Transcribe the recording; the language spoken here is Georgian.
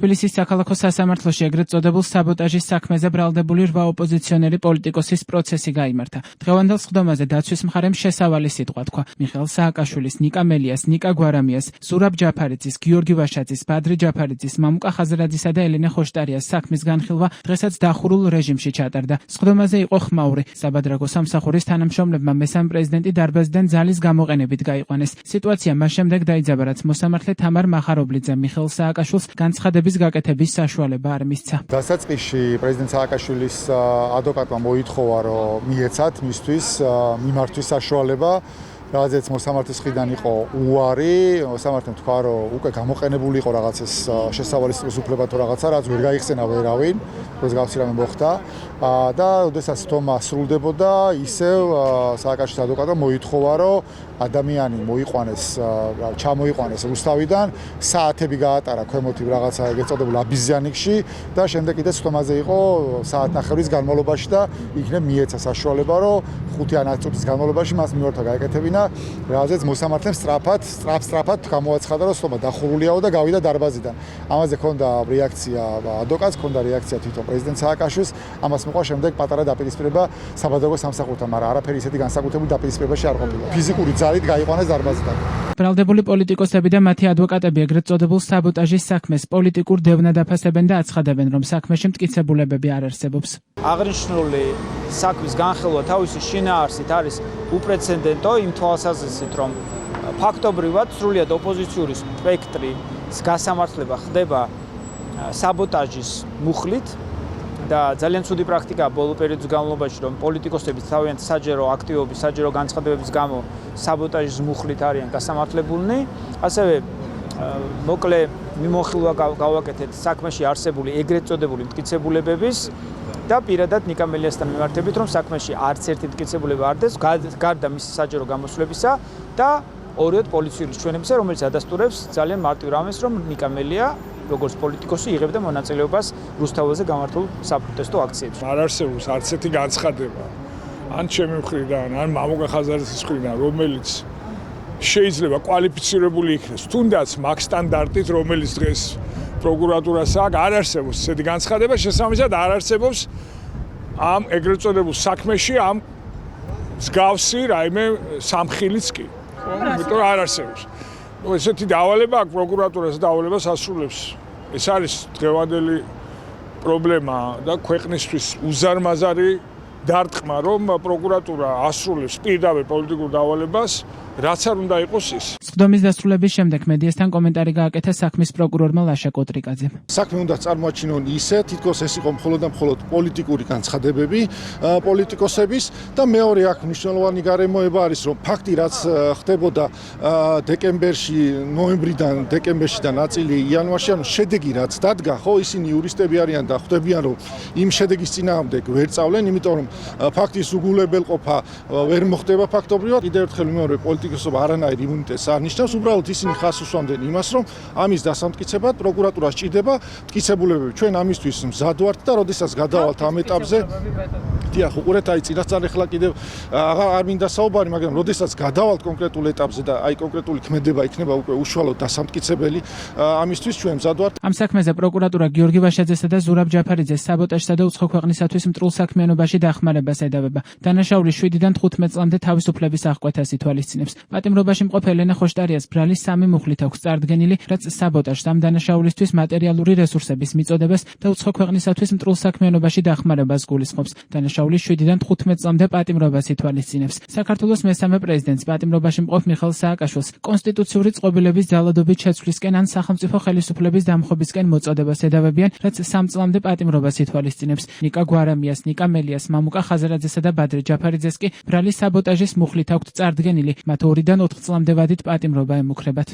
თბილისის საქალაქო სასამართლოში ეგრეთ წოდებულ საბოტაჟის საქმეზე ბრალდებული 8 ოპოზიციონერი პოლიტიკოსის პროცესი გაიმართა. დღევანდელ სხდომაზე დაცვის მხარემ შესავალი სიტყვა თქვა. მიხეილ სააკაშვილის, ნიკა მელიას, ნიკა გვარამიას, ზურაბ ჯაფარიძის, გიორგი ვაშაძის, ბადრი ჯაფარიძის, მამუკა ხაზრაძისა და ელენე ხოშტარიას საქმის განხილვა დღესაც დახურულ რეჟიმში ჩატარდა. სხდომაზე იყო ხმაური. საბადრაგო სამსახურის თანამშრომლებმა მესამე პრეზიდენტი დარბაზიდან ძალის გამოყენებით გაიყვანეს. სიტუაცია მას შემდეგ დაიძაბა, რაც მოსამართლე თამარ მახარობლიძემ მიხეილ სააკაშვილს განცხადების გაკეთების საშუალება არ მისცა. დასაწყისში პრეზიდენტ სააკაშვილის ადვოკატმა მოითხოვა, რომ მიეცათ მისთვის მიმართვის საშუალება, რადგან მოსამართლის მხრიდან იყო უარი, მოსამართლემ თქვა, რომ უკვე გამოყენებული იყო რაღაცის შესავალი სიტყვის უფლება თუ რაღაცა, რაც ვერ გაიხსენა ვერავინ, როდის რამე მოხდა და ოდესაც თომა სრულდებოდა, ისევ სააკაშვილის ადვოკატმა მოითხოვა, რომ ადამიანი ჩამოიყვანეს რუსთავიდან, საათები გაატარა ქვემოთი რაღაცა ეგრეთ წოდებულ აბიზიანიკში და შემდეგ კიდე სხდომაზე იყო საათნახევრის განმავლობაში და იქნებ მიეცა საშუალება, რომ 5 ან 10 წუთის განმავლობაში მას მიმართა გაეკეთებინა, რადგან მოსამართლემ სწრაფად გამოაცხადა, რომ სხდომა დახურულიაო და გავიდა დარბაზიდან. ამაზე ჰქონდა რეაქცია ადვოკატს, ჰქონდა რეაქცია თვითონ პრეზიდენტ სააკაშვილს, ამას მოყვა შემდეგ პატარა დაპირისპირება საბადრაგო სამსახურთან, მაგრამ არაფერი ისეთი განსაკუთრებული დაპირისპირებაში არ ყოფილა. ფიზიკური ძალით გაიყვანეს დარბაზიდან. ბრალდებული პოლიტიკოსები და მათი ადვოკატები ეგრეთ წოდებულ საბოტაჟის საქმეს პოლიტიკურ დევნად აფასებენ და აცხადებენ, რომ საქმეში მტკიცებულებები არ არსებობს. აღნიშნული საქმის განხილვა თავისი შინაარსით არის უპრეცედენტო იმ თვალსაზრისით, რომ ფაქტობრივად სრულიად ოპოზიციური სპექტრის გასამართლება ხდება საბოტაჟის მუხლით და ძალიან ცუდი პრაქტიკაა ბოლო პერიოდის განმავლობაში, რომ პოლიტიკოსები თავიანთი საჯარო აქტივობის, საჯარო განცხადებების გამო საბოტაჟის მუხლით არიან გასამართლებულნი. ასევე მოკლე მიმოხილვა გავაკეთეთ საქმეში არსებული ეგრეთ წოდებული მტკიცებულებების და პირადად ნიკა მელიასთან მიმართებით, რომ საქმეში არც ერთი მტკიცებულება არ დეს, გარდა მისი საჯარო გამოსვლებისა და ორიოდ პოლიციური ჩვენებისა, რომელიც ადასტურებს ძალიან მარტივ რამეს, რომ ნიკა მელია როგორც პოლიტიკოსი იღებდა მონაწილეობას რუსთაველზე გამართულ საპროტესტო აქციებში. არ არსებობს არც ერთი განცხადება, ან ჩემი მხრიდან, ან მამუკა ხაზარაძის მხრიდან, რომელიც შეიძლება კვალიფიცირებული იქნეს, თუნდაც მაგ სტანდარტით, რომელიც დღეს პროკურატურას აქვს, არ არსებობს ესეთი განცხადება, შესაბამისად არ არსებობს ამ ეგრეთ წოდებულ საქმეში ამ მსგავსი რაიმე სამხილიც კი. იმიტომ არ არსებობს. ესეთი დავალება აქვს პროკურატურას დავალებას ასრულებს. ეს არის დღევანდელი პრობლემა და ქვეყნისთვის უზარმაზარი დარტყმა, რომ პროკურატურა ასრულებს პირდაპირ პოლიტიკურ დავალებას, რაც არ უნდა იყოს ის. სხდომის დასრულების შემდეგ მედიასთან კომენტარი გააკეთა საქმის პროკურორმა ლაშა კოტრიკაძემ. საქმე უნდა წარმოაჩინონ ისე, თითქოს ეს იყო მხოლოდ და მხოლოდ პოლიტიკური განცხადებები პოლიტიკოსების და მეორე აქ მნიშვნელოვანი გარემოება არის, რომ ფაქტი რაც ხდებოდა დეკემბერში, ნოემბრიდან დეკემბერში და ნაწილი იანვარში, ანუ შედეგი რაც დადგა, ხო, ისინი იურისტები არიან და ხვდებიან, რომ იმ შედეგის წინააღმდეგ ვერ წავლენ, იმიტომ რომ ფაქტის უგულებელყოფა ვერ მოხდება ფაქტობრივად. კიდევ ერთხელ მეორე პოლიტიკოსობა არანაირ იმუნიტეტს არ ნიშნავს, უბრალოდ ისინი ხას უსვამდნენ იმას, რომ ამის დასამტკიცებად პროკურატურა სჭირდება მტკიცებულებები. ჩვენ ამისთვის მზად ვართ და როდესაც გადავალთ ამ ეტაპზე, დიახ, უყურეთ, აი წინასწარ ახლა კიდევ არ მინდა საუბარი, მაგრამ როდესაც გადავალთ კონკრეტულ ეტაპზე და აი კონკრეტული ქმედება იქნება უკვე უშუალოდ დასამტკიცებელი, ამისთვის ჩვენ მზად ვართ. ამ საქმეზე პროკურატურა გიორგი ვაშაძესა და ზურაბ ჯაფარიძეს საბოტაჟსა და უცხო ქვეყნისათვის მტრულ საქმიანობაში დახმარებას ედავება. დანაშაული 7-დან 15 წლამდე თავისუფლების აღკვეთას ითვალისწინებს. პატიმრობაში მყოფ ელენე ხოშტარიას ბრალის 3 მუხლით აქვს წარდგენილი, რაც საბოტაჟს ამ დანაშაულისთვის მატერიალური რესურსების მიწოდებას და უცხო ქვეყნისათვის მტრულ საქმიანობაში დახმარებას გულისხმობს. დანაშაული 7-დან 15 წლამდე პატიმრობას ითვალისწინებს. საქართველოს მესამე პრეზიდენტს პატიმრობაში მყოფ მიხეილ სააკაშვილს კონსტიტუციური წყობილების ძალადობით შეცვლისკენ ან სახელმწიფო ხელისუფლების დამხობისკენ მოწოდებას ედავებიან, რაც 3 წლამდე პატიმრობას ითვალისწინებს. ნიკა გვარამიას, ნიკა მელიას, მამუკა ხაზრაძესა და ბადრი ჯაფარიძეს კი ბრალის საბოტაჟის მუხლით აქვთ წარდგენილი, მათ 2-დან 4 წლამდე ვადით პატიმრობა ემუქრებათ.